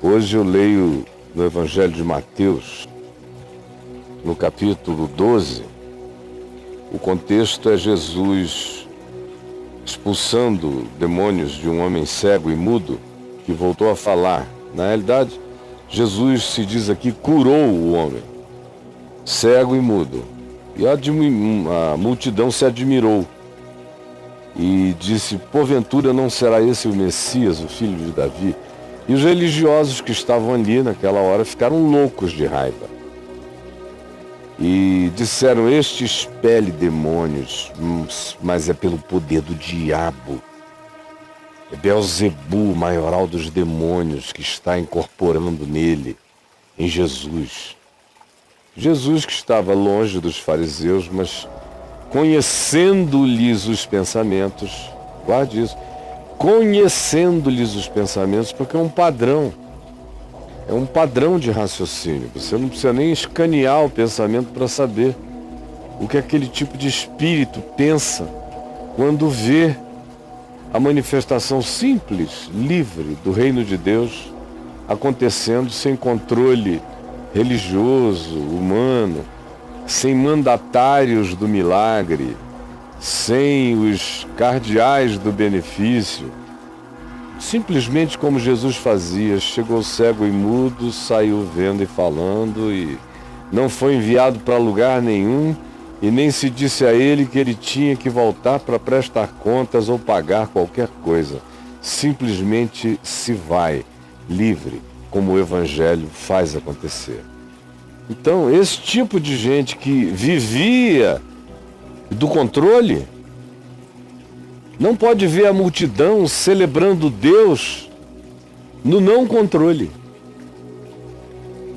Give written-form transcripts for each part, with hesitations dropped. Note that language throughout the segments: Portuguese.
Hoje eu leio no Evangelho de Mateus, no capítulo 12, o contexto é Jesus expulsando demônios de um homem cego e mudo que voltou a falar. Na realidade, Jesus, se diz aqui, curou o homem, cego e mudo. E a multidão se admirou e disse: porventura não será esse o Messias, o filho de Davi? E os religiosos que estavam ali naquela hora ficaram loucos de raiva. E disseram: este expele demônios, mas é pelo poder do diabo. É Beelzebu, maioral dos demônios, que está incorporando nele, em Jesus. Jesus, que estava longe dos fariseus, mas conhecendo-lhes os pensamentos, guarde isso, conhecendo-lhes os pensamentos, porque é um padrão de raciocínio. Você não precisa nem escanear o pensamento para saber o que aquele tipo de espírito pensa quando vê a manifestação simples, livre do reino de Deus acontecendo sem controle religioso, humano, sem mandatários do milagre, sem os cardeais do benefício. Simplesmente como Jesus fazia, chegou cego e mudo, saiu vendo e falando, e não foi enviado para lugar nenhum, e nem se disse a ele que ele tinha que voltar para prestar contas ou pagar qualquer coisa. Simplesmente se vai, livre, como o Evangelho faz acontecer. Então, esse tipo de gente que vivia do controle, não pode ver a multidão celebrando Deus no não controle.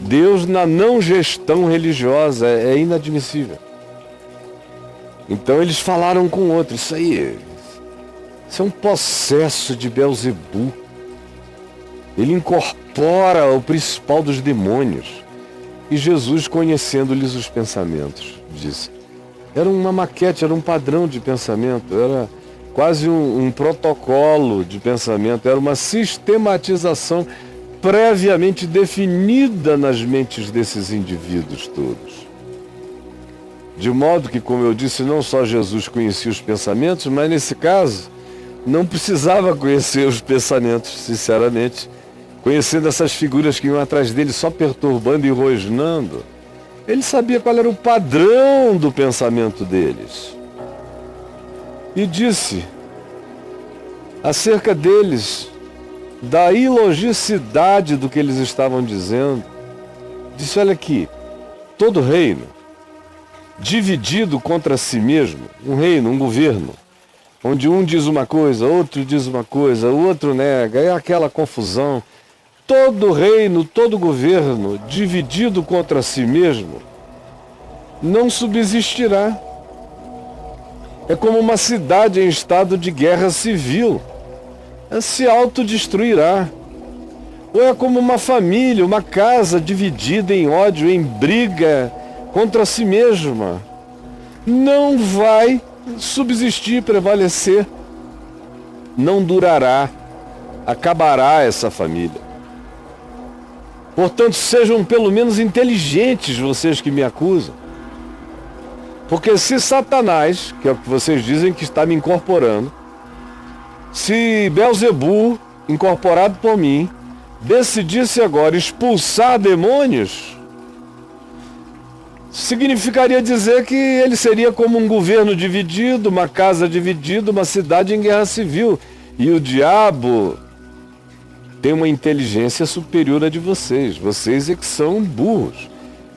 Deus na não gestão religiosa é inadmissível. Então eles falaram com o outro: isso é um possesso de Beelzebu. Ele incorpora o principal dos demônios. E Jesus, conhecendo-lhes os pensamentos, disse: era uma maquete, era um padrão de pensamento, era quase um protocolo de pensamento, era uma sistematização previamente definida nas mentes desses indivíduos todos. De modo que, como eu disse, não só Jesus conhecia os pensamentos, mas nesse caso não precisava conhecer os pensamentos, sinceramente. Conhecendo essas figuras que iam atrás dele só perturbando e rosnando, ele sabia qual era o padrão do pensamento deles. E disse acerca deles, da ilogicidade do que eles estavam dizendo, disse: olha aqui, todo reino dividido contra si mesmo, um reino, um governo, onde um diz uma coisa, outro diz uma coisa, o outro nega, é aquela confusão. Todo reino, todo governo dividido contra si mesmo não subsistirá. É como uma cidade em estado de guerra civil, se autodestruirá. Ou é como uma família, uma casa dividida em ódio, em briga contra si mesma. Não vai subsistir, prevalecer. Não durará. Acabará essa família. Portanto, sejam pelo menos inteligentes vocês que me acusam. Porque se Satanás, que é o que vocês dizem que está me incorporando, se Beelzebu, incorporado por mim, decidisse agora expulsar demônios, significaria dizer que ele seria como um governo dividido, uma casa dividida, uma cidade em guerra civil. E o diabo tem uma inteligência superior à de vocês. Vocês é que são burros.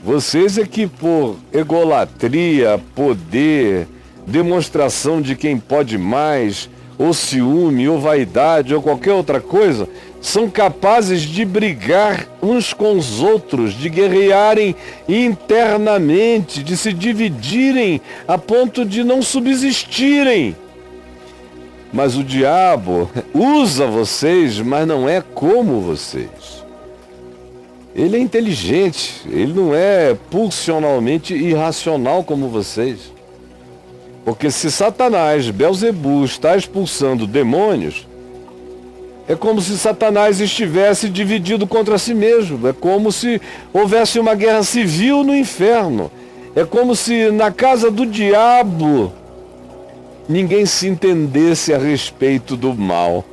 Vocês é que, por egolatria, poder, demonstração de quem pode mais, ou ciúme, ou vaidade, ou qualquer outra coisa, são capazes de brigar uns com os outros, de guerrearem internamente, de se dividirem a ponto de não subsistirem. Mas o diabo usa vocês, mas não é como vocês. Ele é inteligente, ele não é pulsionalmente irracional como vocês. Porque se Satanás, Beelzebu, está expulsando demônios, É como se Satanás estivesse dividido contra si mesmo. É como se houvesse uma guerra civil no inferno. É como se na casa do diabo ninguém se entendesse a respeito do mal.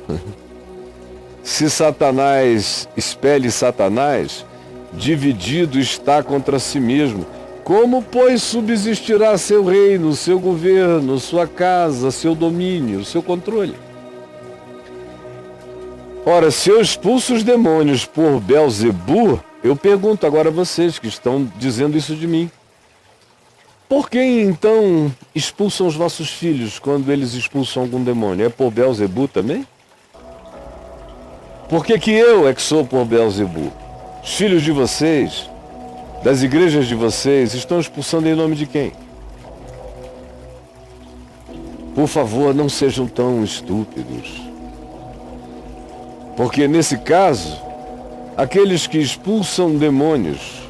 Se Satanás espelhe Satanás, dividido está contra si mesmo. Como, pois, subsistirá seu reino, seu governo, sua casa, seu domínio, seu controle? Ora, se eu expulso os demônios por Belzebu, eu pergunto agora a vocês que estão dizendo isso de mim. Por que então expulsam os vossos filhos quando eles expulsam algum demônio? É por Belzebu também? Por que eu é que sou por Belzebu? Os filhos de vocês, das igrejas de vocês, estão expulsando em nome de quem? Por favor, não sejam tão estúpidos. Porque nesse caso, aqueles que expulsam demônios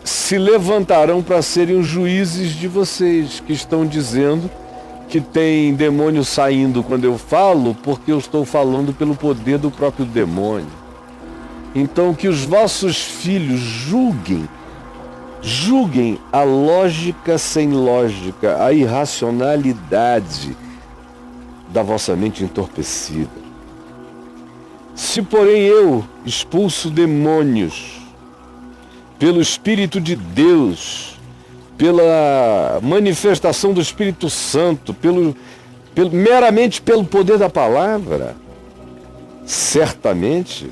se levantarão para serem os juízes de vocês, que estão dizendo que tem demônio saindo quando eu falo, porque eu estou falando pelo poder do próprio demônio. Então que os vossos filhos julguem a lógica sem lógica, a irracionalidade da vossa mente entorpecida. Se, porém, eu expulso demônios pelo Espírito de Deus, pela manifestação do Espírito Santo, meramente pelo poder da palavra, certamente,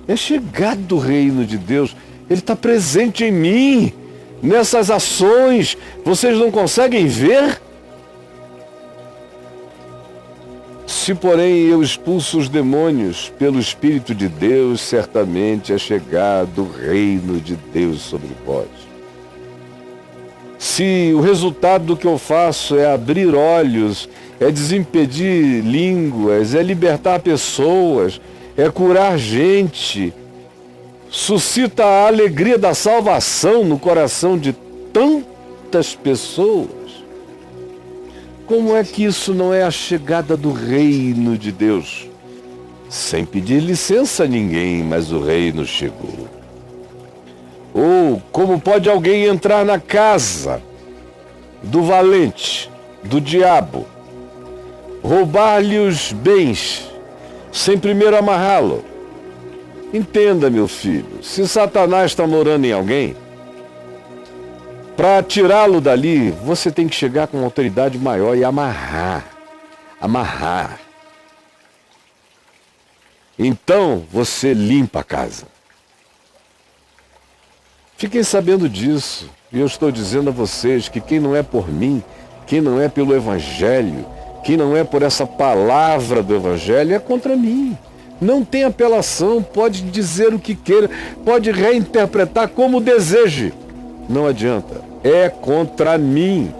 é chegado o reino de Deus. Ele está presente em mim, nessas ações. Vocês não conseguem ver? Se, porém, eu expulso os demônios pelo Espírito de Deus, certamente é chegado o reino de Deus sobre vós. Se o resultado do que eu faço é abrir olhos, é desimpedir línguas, é libertar pessoas, é curar gente, suscita a alegria da salvação no coração de tantas pessoas, como é que isso não é a chegada do reino de Deus? Sem pedir licença a ninguém, mas o reino chegou. Ou como pode alguém entrar na casa do valente, do diabo, roubar-lhe os bens, sem primeiro amarrá-lo? Entenda, meu filho, se Satanás está morando em alguém, para tirá-lo dali, você tem que chegar com uma autoridade maior e amarrar. Então, você limpa a casa. Fiquem sabendo disso. E eu estou dizendo a vocês que quem não é por mim, quem não é pelo Evangelho, quem não é por essa palavra do Evangelho, é contra mim. Não tem apelação, pode dizer o que queira, pode reinterpretar como deseje. Não adianta. É contra mim.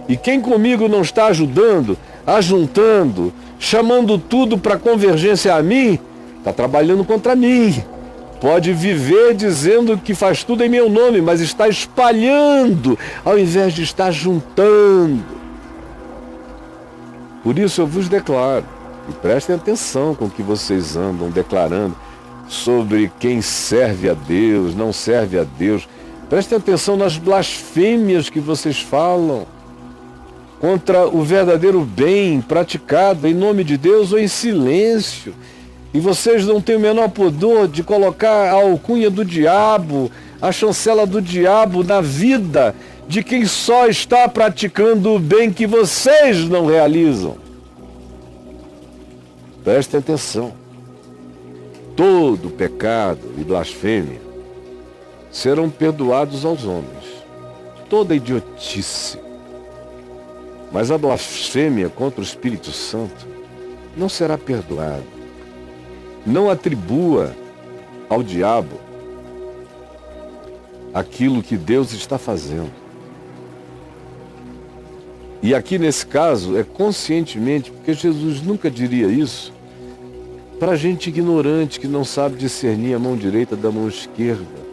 E quem comigo não está ajudando, ajuntando, chamando tudo para convergência a mim, está trabalhando contra mim. Pode viver dizendo que faz tudo em meu nome, mas está espalhando, ao invés de estar juntando. Por isso eu vos declaro, e prestem atenção com o que vocês andam declarando sobre quem serve a Deus, não serve a Deus. Prestem atenção nas blasfêmias que vocês falam contra o verdadeiro bem praticado em nome de Deus ou em silêncio. E vocês não têm o menor pudor de colocar a alcunha do diabo, a chancela do diabo na vida de quem só está praticando o bem que vocês não realizam. Prestem atenção. Todo pecado e blasfêmia serão perdoados aos homens. Toda idiotice. Mas a blasfêmia contra o Espírito Santo não será perdoada. Não atribua ao diabo aquilo que Deus está fazendo. E aqui nesse caso é conscientemente, porque Jesus nunca diria isso para gente ignorante que não sabe discernir a mão direita da mão esquerda.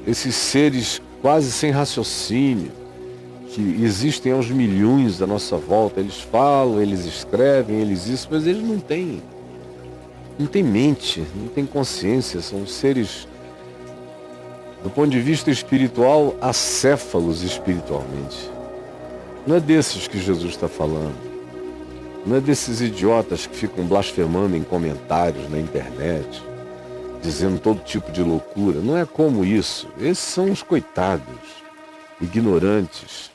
Esses seres quase sem raciocínio, que existem aos milhões à nossa volta. Eles falam, eles escrevem, eles isso, mas eles não têm mente, não têm consciência, são seres, do ponto de vista espiritual, acéfalos espiritualmente. Não é desses que Jesus está falando. Não é desses idiotas que ficam blasfemando em comentários na internet, dizendo todo tipo de loucura. Não é como isso. Esses são os coitados, ignorantes.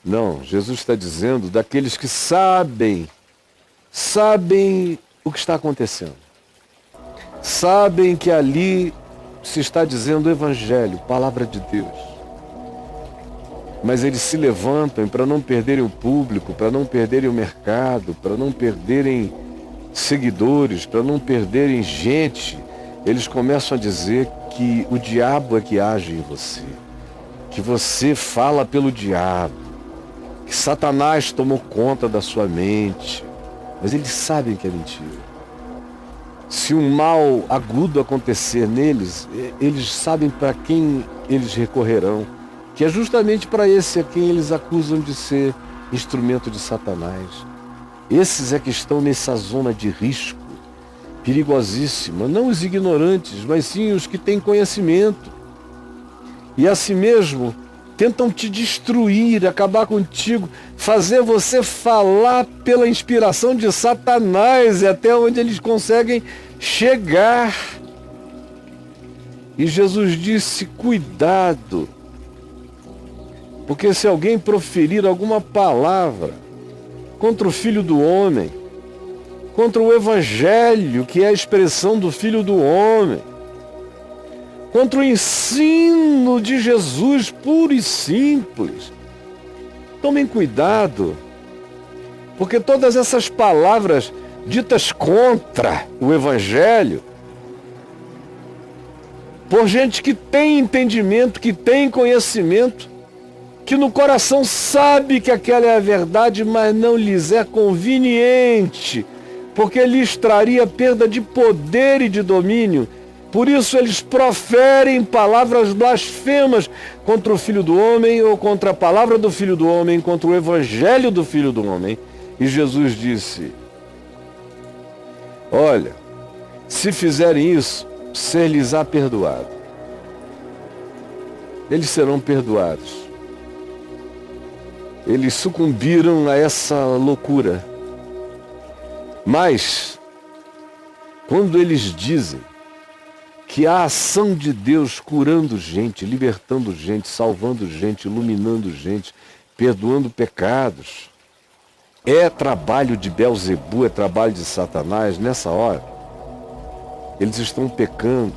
Não, Jesus está dizendo daqueles que sabem o que está acontecendo. Sabem que ali se está dizendo o Evangelho, palavra de Deus. Mas eles se levantam para não perderem o público, para não perderem o mercado, para não perderem seguidores, para não perderem gente. Eles começam a dizer que o diabo é que age em você, que você fala pelo diabo, que Satanás tomou conta da sua mente. Mas eles sabem que é mentira. Se um mal agudo acontecer neles, eles sabem para quem eles recorrerão, que é justamente para esse a quem eles acusam de ser instrumento de Satanás. Esses é que estão nessa zona de risco, perigosíssima, não os ignorantes, mas sim os que têm conhecimento. E assim mesmo, tentam te destruir, acabar contigo, fazer você falar pela inspiração de Satanás, e até onde eles conseguem chegar. E Jesus disse, cuidado, porque se alguém proferir alguma palavra contra o Filho do Homem, contra o Evangelho, que é a expressão do Filho do Homem, contra o ensino de Jesus puro e simples, tomem cuidado, porque todas essas palavras ditas contra o Evangelho, por gente que tem entendimento, que tem conhecimento, que no coração sabe que aquela é a verdade, mas não lhes é conveniente, porque lhes traria perda de poder e de domínio. Por isso eles proferem palavras blasfemas contra o Filho do Homem, ou contra a palavra do Filho do Homem, contra o Evangelho do Filho do Homem. E Jesus disse, olha, se fizerem isso, ser-lhes-á perdoado. Eles serão perdoados. Eles sucumbiram a essa loucura. Mas, quando eles dizem que a ação de Deus curando gente, libertando gente, salvando gente, iluminando gente, perdoando pecados, é trabalho de Belzebu, é trabalho de Satanás, nessa hora, eles estão pecando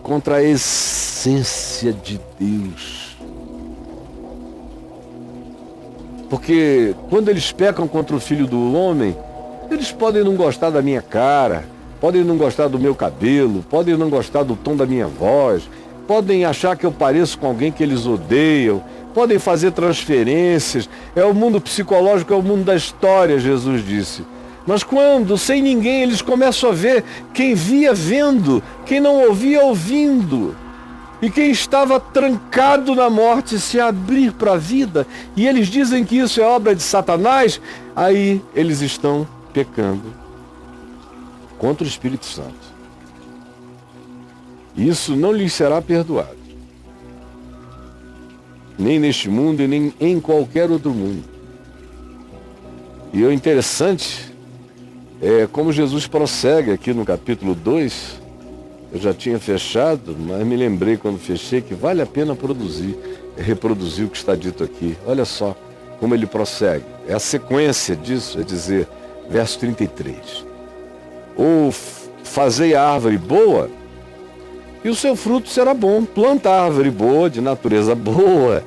contra a essência de Deus. Porque quando eles pecam contra o Filho do Homem, eles podem não gostar da minha cara, podem não gostar do meu cabelo, podem não gostar do tom da minha voz, podem achar que eu pareço com alguém que eles odeiam, podem fazer transferências. É o mundo psicológico, é o mundo da história, Jesus disse. Mas quando, sem ninguém, eles começam a ver, quem via vendo, quem não ouvia ouvindo, e quem estava trancado na morte se abrir para a vida, e eles dizem que isso é obra de Satanás, aí eles estão pecando contra o Espírito Santo. Isso não lhes será perdoado, nem neste mundo e nem em qualquer outro mundo. E o interessante é como Jesus prossegue aqui no capítulo 2. Eu já tinha fechado, mas me lembrei quando fechei que vale a pena reproduzir o que está dito aqui. Olha só como ele prossegue. É a sequência disso, é dizer, verso 33. Ou fazei a árvore boa, e o seu fruto será bom. Planta a árvore boa, de natureza boa,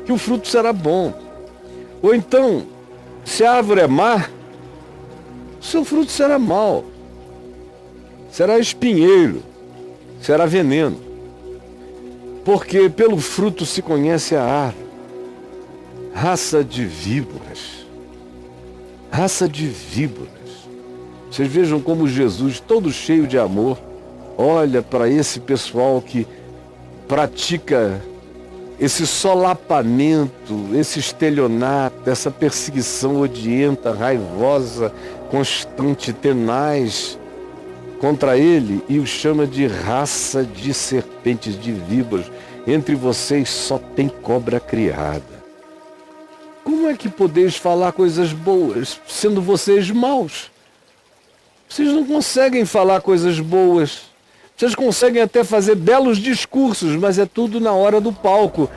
que o fruto será bom. Ou então, se a árvore é má, o seu fruto será mau. Será espinheiro, será veneno. Porque pelo fruto se conhece a árvore. Raça de víboras. Raça de víboras. Vocês vejam como Jesus, todo cheio de amor, olha para esse pessoal que pratica esse solapamento, esse estelionato, essa perseguição odienta, raivosa, constante, tenaz contra ele, e o chama de raça de serpentes, de víboras. Entre vocês só tem cobra criada. Como é que podeis falar coisas boas, sendo vocês maus? Vocês não conseguem falar coisas boas. Vocês conseguem até fazer belos discursos, mas é tudo na hora do palco,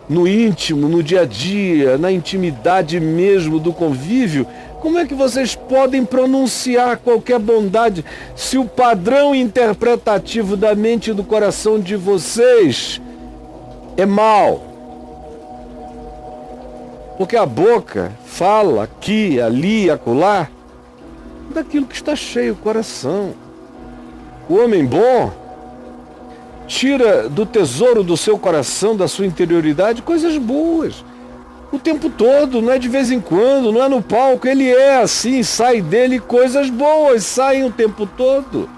no íntimo, no dia a dia, na intimidade mesmo do convívio. Como é que vocês podem pronunciar qualquer bondade se o padrão interpretativo da mente e do coração de vocês é mau? Porque a boca fala aqui, ali, acolá, daquilo que está cheio o coração. O homem bom tira do tesouro do seu coração, da sua interioridade, coisas boas. O tempo todo, não é de vez em quando, não é no palco, ele é assim, sai dele coisas boas, saem o tempo todo.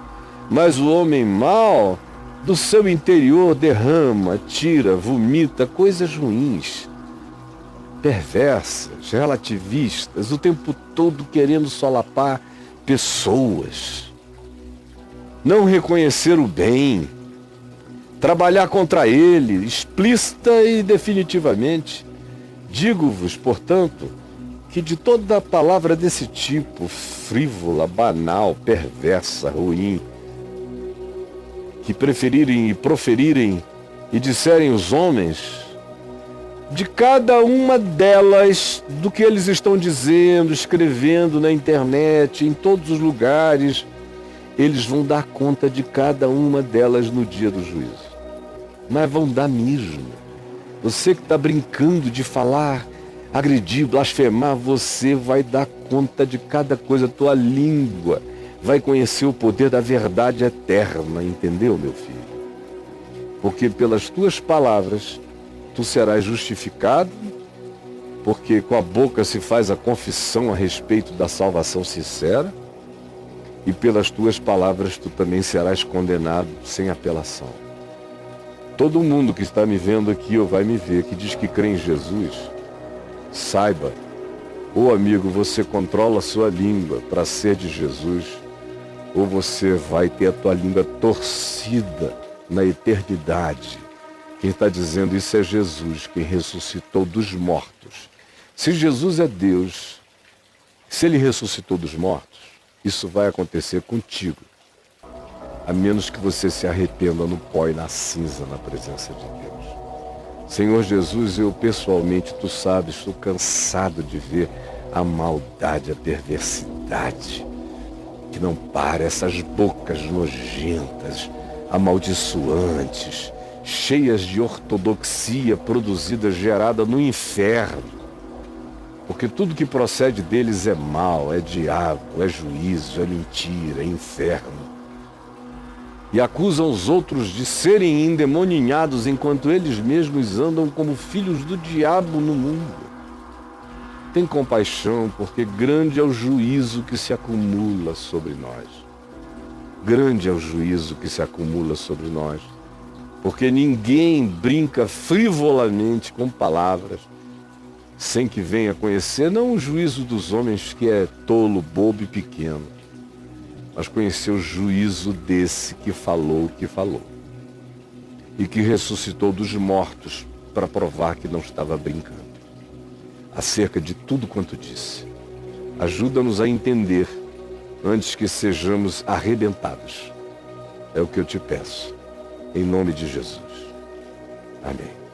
Mas o homem mau, do seu interior, derrama, tira, vomita coisas ruins, perversas, relativistas, o tempo todo querendo solapar pessoas. Não reconhecer o bem, trabalhar contra ele, explícita e definitivamente. Digo-vos, portanto, que de toda palavra desse tipo, frívola, banal, perversa, ruim, que preferirem e proferirem e disserem os homens, de cada uma delas, do que eles estão dizendo, escrevendo na internet, em todos os lugares, eles vão dar conta de cada uma delas no dia do juízo. Mas vão dar mesmo. Você que está brincando de falar, agredir, blasfemar, você vai dar conta de cada coisa. Tua língua vai conhecer o poder da verdade eterna, entendeu, meu filho? Porque pelas tuas palavras tu serás justificado, porque com a boca se faz a confissão a respeito da salvação sincera, e pelas tuas palavras tu também serás condenado sem apelação. Todo mundo que está me vendo aqui ou vai me ver, que diz que crê em Jesus, saiba, ou amigo, você controla a sua língua para ser de Jesus, ou você vai ter a tua língua torcida na eternidade. Quem está dizendo isso é Jesus, quem ressuscitou dos mortos. Se Jesus é Deus, se Ele ressuscitou dos mortos, isso vai acontecer contigo, a menos que você se arrependa no pó e na cinza na presença de Deus. Senhor Jesus, eu pessoalmente, tu sabes, estou cansado de ver a maldade, a perversidade, que não para, essas bocas nojentas, amaldiçoantes, cheias de ortodoxia produzida, gerada no inferno. Porque tudo que procede deles é mal, é diabo, é juízo, é mentira, é inferno. E acusam os outros de serem endemoninhados enquanto eles mesmos andam como filhos do diabo no mundo. Tem compaixão, porque grande é o juízo que se acumula sobre nós. Grande é o juízo que se acumula sobre nós. Porque ninguém brinca frivolamente com palavras sem que venha conhecer, não o juízo dos homens que é tolo, bobo e pequeno, mas conhecer o juízo desse que falou o que falou e que ressuscitou dos mortos para provar que não estava brincando acerca de tudo quanto disse. Ajuda-nos a entender antes que sejamos arrebentados. É o que eu te peço, em nome de Jesus. Amém.